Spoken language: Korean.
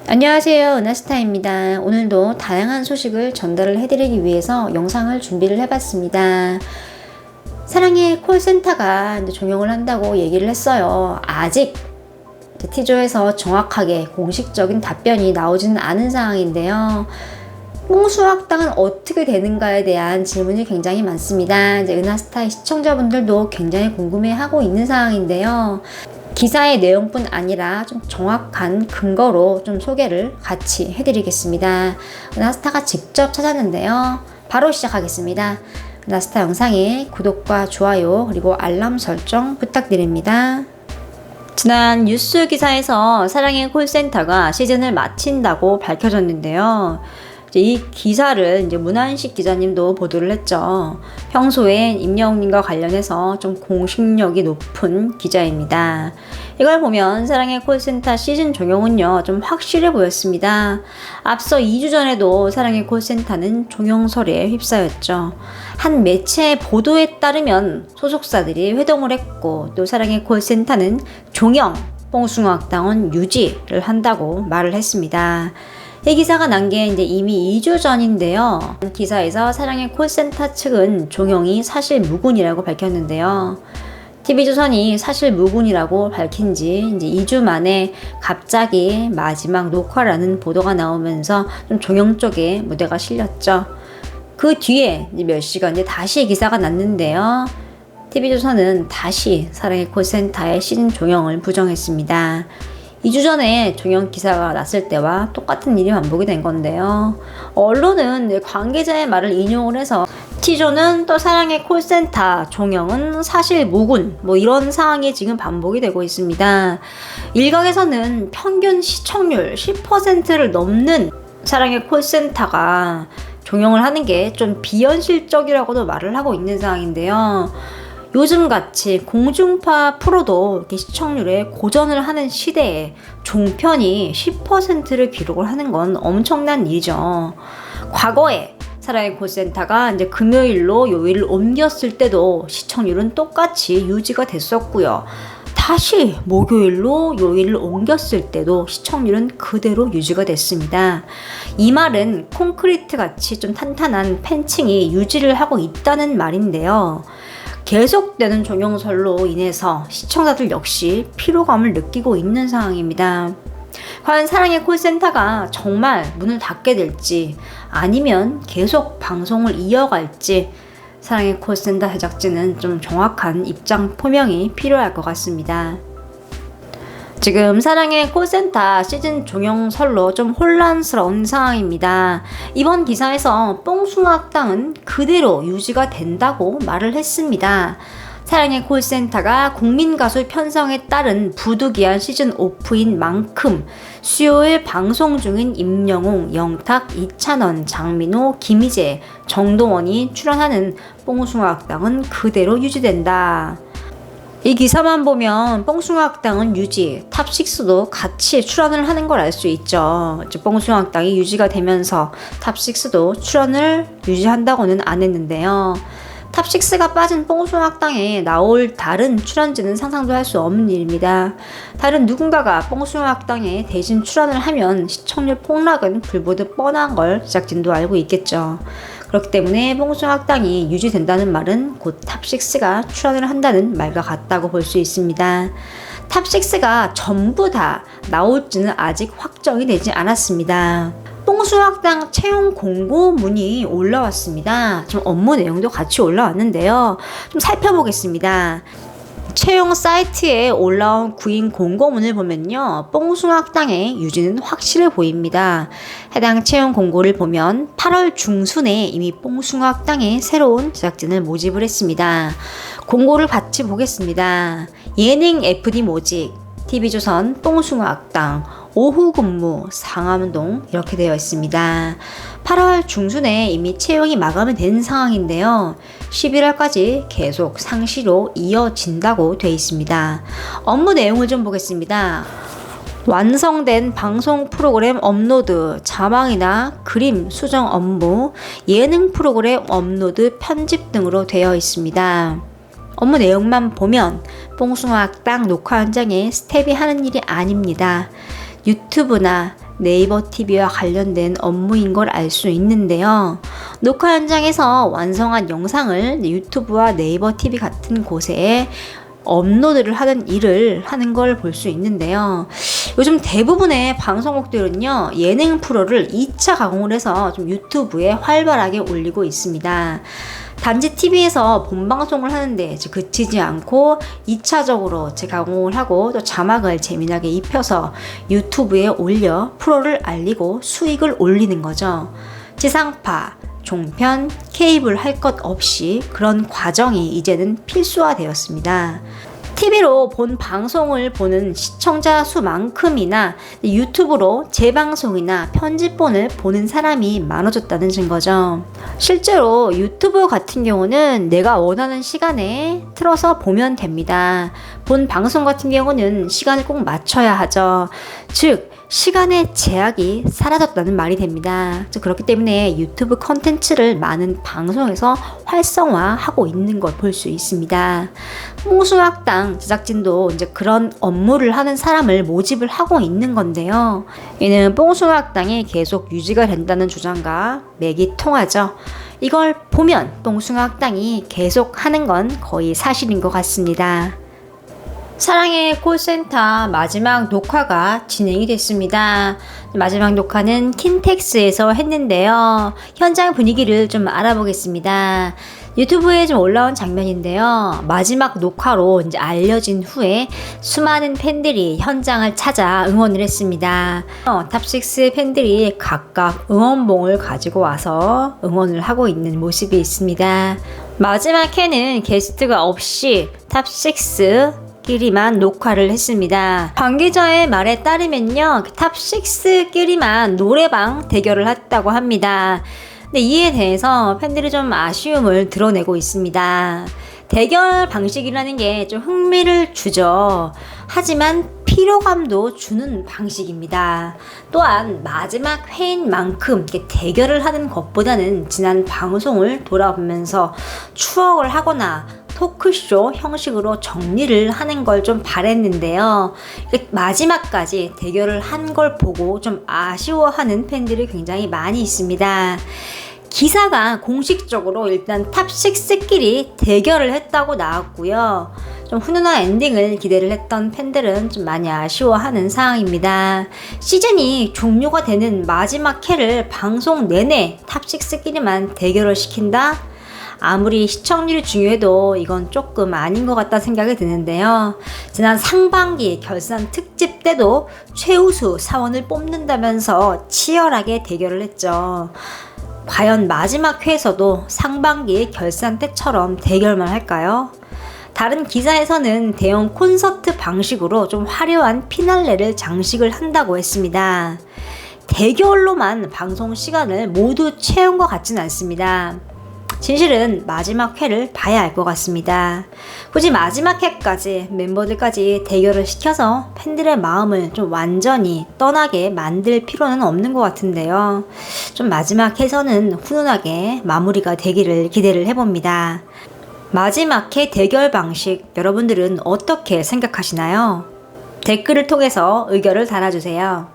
안녕하세요, 은하스타입니다. 오늘도 다양한 소식을 전달을 해드리기 위해서 영상을 준비를 해봤습니다. 사랑의 콜센터가 이제 종영을 한다고 얘기를 했어요. 아직 티조에서 정확하게 공식적인 답변이 나오지는 않은 상황인데요. 뽕수학당은 어떻게 되는가에 대한 질문이 굉장히 많습니다. 이제 은하스타의 시청자분들도 굉장히 궁금해하고 있는 상황인데요. 기사의 내용뿐 아니라 좀 정확한 근거로 좀 소개를 같이 해드리겠습니다. 은하스타가 직접 찾았는데요. 바로 시작하겠습니다. 은하스타 영상에 구독과 좋아요 그리고 알람 설정 부탁드립니다. 지난 뉴스 기사에서 사랑의 콜센터가 시즌을 마친다고 밝혀졌는데요. 이 기사를 이제 문한식 기자님도 보도를 했죠. 평소에 임영웅님과 관련해서 좀 공식력이 높은 기자입니다. 이걸 보면 사랑의 콜센터 시즌 종영은요 좀 확실해 보였습니다. 앞서 2주 전에도 사랑의 콜센터는 종영설에 휩싸였죠. 한 매체의 보도에 따르면 소속사들이 회동을 했고 또 사랑의 콜센터는 종영, 뽕숭아학당은 유지를 한다고 말을 했습니다. 이 기사가 난 게 이제 이미 2주 전인데요. 기사에서 사랑의 콜센터 측은 종영이 사실 무근이라고 밝혔는데요. TV조선이 사실 무근이라고 밝힌 지 이제 2주 만에 갑자기 마지막 녹화라는 보도가 나오면서 좀 종영 쪽에 무대가 실렸죠. 그 뒤에 이제 몇 시간 뒤에 다시 기사가 났는데요. TV조선은 다시 사랑의 콜센터의 시즌 종영을 부정했습니다. 2주 전에 종영 기사가 났을 때와 똑같은 일이 반복이 된 건데요. 언론은 관계자의 말을 인용을 해서 티조는 또 사랑의 콜센터 종영은 사실 무근 이런 상황이 지금 반복이 되고 있습니다. 일각에서는 평균 시청률 10%를 넘는 사랑의 콜센터가 종영을 하는 게 좀 비현실적이라고도 말을 하고 있는 상황인데요. 요즘같이 공중파 프로도 이렇게 시청률에 고전을 하는 시대에 종편이 10%를 기록을 하는 건 엄청난 일이죠. 과거에 사랑의 콜센터가 이제 금요일로 요일을 옮겼을 때도 시청률은 똑같이 유지가 됐었고요. 다시 목요일로 요일을 옮겼을 때도 시청률은 그대로 유지가 됐습니다. 이 말은 콘크리트 같이 좀 탄탄한 팬층이 유지를 하고 있다는 말인데요. 계속되는 종영설로 인해서 시청자들 역시 피로감을 느끼고 있는 상황입니다. 과연 사랑의 콜센터가 정말 문을 닫게 될지 아니면 계속 방송을 이어갈지 사랑의 콜센터 제작진은 좀 정확한 입장 표명이 필요할 것 같습니다. 지금 사랑의 콜센터 시즌 종영설로 좀 혼란스러운 상황입니다. 이번 기사에서 뽕숭아학당은 그대로 유지가 된다고 말을 했습니다. 사랑의 콜센터가 국민가수 편성에 따른 부득이한 시즌 오프인 만큼 수요일 방송 중인 임영웅, 영탁, 이찬원, 장민호, 김희재, 정동원이 출연하는 뽕숭아학당은 그대로 유지된다. 이 기사만 보면 뽕숭아학당은 유지, 탑6도 같이 출연을 하는 걸 알 수 있죠. 뽕숭아학당이 유지가 되면서 탑6도 출연을 유지한다고는 안 했는데요. 탑6가 빠진 뽕숭아학당에 나올 다른 출연진은 상상도 할 수 없는 일입니다. 다른 누군가가 뽕숭아학당에 대신 출연을 하면 시청률 폭락은 불보듯 뻔한 걸 제작진도 알고 있겠죠. 그렇기 때문에 뽕숭아학당이 유지된다는 말은 곧 탑6가 출연을 한다는 말과 같다고 볼 수 있습니다. 탑6가 전부 다 나올지는 아직 확정이 되지 않았습니다. 뽕숭아학당 채용 공고문이 올라왔습니다. 좀 업무 내용도 같이 올라왔는데요. 좀 살펴보겠습니다. 채용 사이트에 올라온 구인 공고문을 보면요. 뽕숭아학당의 유지는 확실해 보입니다. 해당 채용 공고를 보면 8월 중순에 이미 뽕숭아학당에 새로운 제작진을 모집을 했습니다. 공고를 같이 보겠습니다. 예능 FD 모집, TV조선 뽕숭아학당, 오후 근무, 상암동 이렇게 되어 있습니다. 8월 중순에 이미 채용이 마감이 된 상황인데요. 11월까지 계속 상시로 이어진다고 되어 있습니다. 업무 내용을 좀 보겠습니다. 완성된 방송 프로그램 업로드, 자막이나 그림 수정 업무, 예능 프로그램 업로드, 편집 등으로 되어 있습니다. 업무 내용만 보면 뽕숭아학당 녹화 현장에 스텝이 하는 일이 아닙니다. 유튜브나 네이버 TV와 관련된 업무인 걸 알 수 있는데요. 녹화 현장에서 완성한 영상을 유튜브와 네이버 TV 같은 곳에 업로드를 하는 일을 하는 걸 볼 수 있는데요. 요즘 대부분의 방송국들은요, 예능 프로를 2차 가공을 해서 좀 유튜브에 활발하게 올리고 있습니다. 단지 TV에서 본방송을 하는데 그치지 않고 2차적으로 재가공을 하고 또 자막을 재미나게 입혀서 유튜브에 올려 프로를 알리고 수익을 올리는 거죠. 지상파, 종편, 케이블 할 것 없이 그런 과정이 이제는 필수화되었습니다. TV로 본 방송을 보는 시청자 수만큼이나 유튜브로 재방송이나 편집본을 보는 사람이 많아졌다는 증거죠. 실제로 유튜브 같은 경우는 내가 원하는 시간에 틀어서 보면 됩니다. 본 방송 같은 경우는 시간을 꼭 맞춰야 하죠. 즉, 시간의 제약이 사라졌다는 말이 됩니다. 그렇기 때문에 유튜브 컨텐츠를 많은 방송에서 활성화하고 있는 걸 볼 수 있습니다. 뽕숭아학당 제작진도 이제 그런 업무를 하는 사람을 모집을 하고 있는 건데요. 이는 뽕숭아학당이 계속 유지가 된다는 주장과 맥이 통하죠. 이걸 보면 뽕숭아학당이 계속 하는 건 거의 사실인 것 같습니다. 사랑의 콜센터 마지막 녹화가 진행이 됐습니다. 마지막 녹화는 킨텍스에서 했는데요. 현장 분위기를 좀 알아보겠습니다. 유튜브에 좀 올라온 장면인데요. 마지막 녹화로 이제 알려진 후에 수많은 팬들이 현장을 찾아 응원을 했습니다. 탑6 팬들이 각각 응원봉을 가지고 와서 응원을 하고 있는 모습이 있습니다. 마지막 회는 게스트가 없이 탑6 끼리만 녹화를 했습니다. 관계자의 말에 따르면요, 탑6 끼리만 노래방 대결을 했다고 합니다. 근데 이에 대해서 팬들이 좀 아쉬움을 드러내고 있습니다. 대결 방식이라는 게 좀 흥미를 주죠. 하지만 피로감도 주는 방식입니다. 또한 마지막 회인 만큼 대결을 하는 것보다는 지난 방송을 돌아보면서 추억을 하거나 토크쇼 형식으로 정리를 하는 걸 좀 바랬는데요. 마지막까지 대결을 한 걸 보고 좀 아쉬워하는 팬들이 굉장히 많이 있습니다. 기사가 공식적으로 일단 탑6끼리 대결을 했다고 나왔고요. 좀 훈훈한 엔딩을 기대를 했던 팬들은 좀 많이 아쉬워하는 상황입니다. 시즌이 종료가 되는 마지막 회를 방송 내내 탑6끼리만 대결을 시킨다? 아무리 시청률이 중요해도 이건 조금 아닌 것 같다 생각이 드는데요. 지난 상반기 결산 특집 때도 최우수 사원을 뽑는다면서 치열하게 대결을 했죠. 과연 마지막 회에서도 상반기 결산 때처럼 대결만 할까요? 다른 기사에서는 대형 콘서트 방식으로 좀 화려한 피날레를 장식을 한다고 했습니다. 대결로만 방송 시간을 모두 채운 것 같진 않습니다. 진실은 마지막 회를 봐야 알 것 같습니다. 굳이 마지막 회까지 멤버들까지 대결을 시켜서 팬들의 마음을 좀 완전히 떠나게 만들 필요는 없는 것 같은데요. 좀 마지막 회에서는 훈훈하게 마무리가 되기를 기대를 해봅니다. 마지막 회 대결 방식 여러분들은 어떻게 생각하시나요? 댓글을 통해서 의견을 달아주세요.